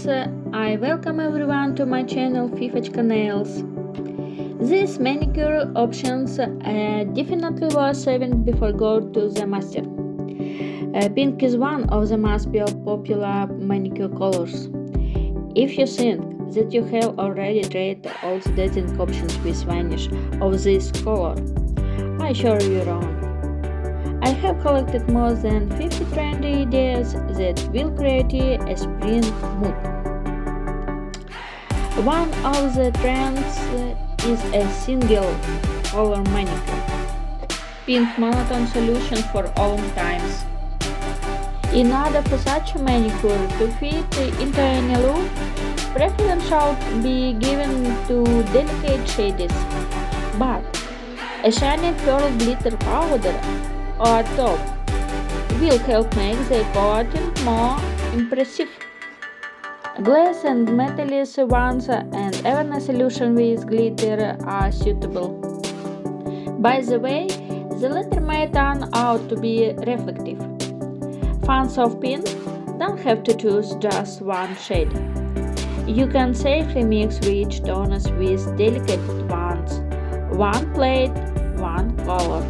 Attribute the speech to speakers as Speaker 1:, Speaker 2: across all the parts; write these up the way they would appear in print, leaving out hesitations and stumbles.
Speaker 1: I welcome everyone to my channel Fifachka Nails. These manicure options definitely worth saving before going to the master. Pink is one of the most popular manicure colors. If you think that you have already tried all the dating options with varnish of this color, I assure you wrong. I have collected more than 50 trendy ideas that will create a spring mood. One of the trends is a single color manicure, pink monotone solution for all times. In order for such a manicure to fit into any look, preference should be given to delicate shades, but a shiny pearl glitter powder or top will help make the coating more impressive. Glass and metallic ones and even a solution with glitter are suitable. By the way, the latter may turn out to be reflective. Fans of pink don't have to choose just one shade. You can safely mix rich tones with delicate ones. One plate, one color.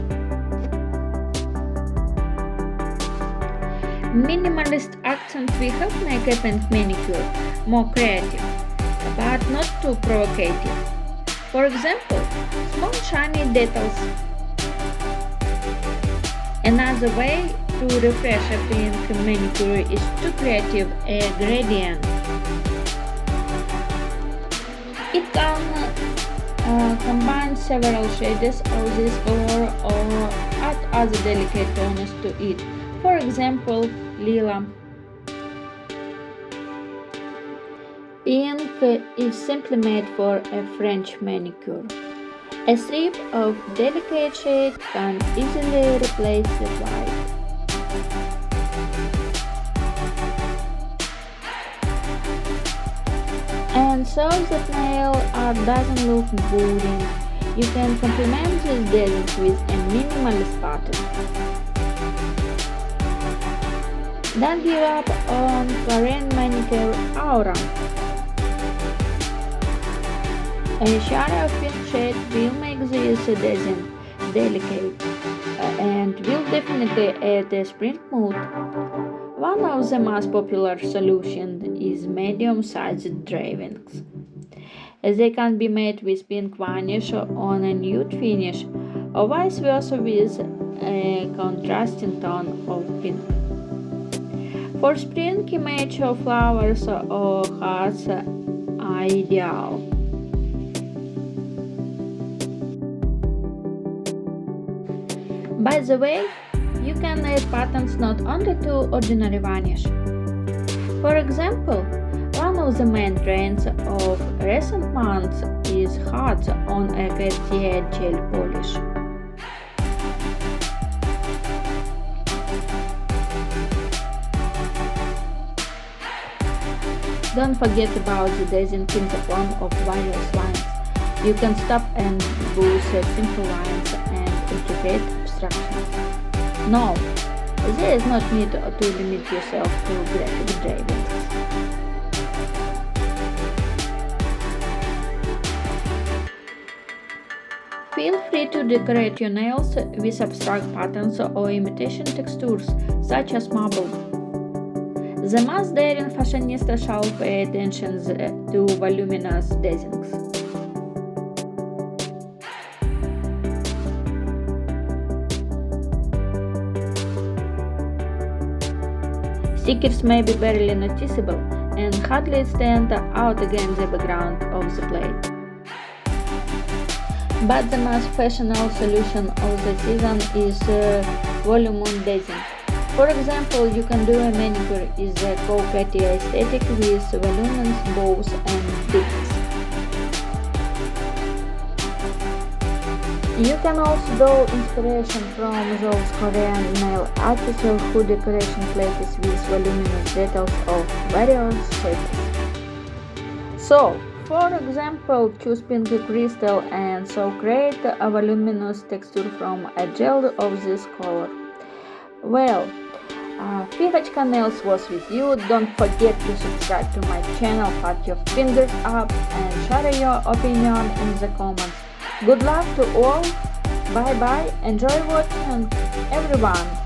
Speaker 1: Minimalist accent will help make a pink manicure more creative, but not too provocative. For example, small shiny details. Another way to refresh a pink manicure is to create a gradient. It can combine several shades of this color or add other delicate tones to it. For example, lila. Pink is simply made for a French manicure. A strip of delicate shade can easily replace the white. And so that nail art doesn't look boring. You can complement this design with a minimalist pattern. Don't give up on Korean manicure aura. A shade of pink shade will make this design delicate and will definitely add a spring mood. One of the most popular solutions is medium-sized drawings. They can be made with pink varnish on a nude finish, or vice versa with a contrasting tone of pink. For spring, image of flowers or hearts are ideal. By the way, you can add patterns not only to ordinary varnish. For example, one of the main trends of recent months is hearts on a Cartier gel polish. Don't forget about the design in the form of various lines. You can stop and boost simple lines and integrate abstractions. No, there is not need to limit yourself to graphic drawings. Feel free to decorate your nails with abstract patterns or imitation textures, such as marble. The most daring fashionista shall pay attention to voluminous designs. Stickers may be barely noticeable and hardly stand out against the background of the plate. But the most fashionable solution of the season is voluminous design. For example, you can do a manicure in the coquetty aesthetic with voluminous bows and beads. You can also draw inspiration from those Korean nail artists who decoration plates with voluminous details of various shapes. So, for example, choose pink crystal and so create a voluminous texture from a gel of this color. Well, Fivačka Nails was with you. Don't forget to subscribe to my channel, put your fingers up and share your opinion in the comments. Good luck to all. Bye bye. Enjoy watching, everyone.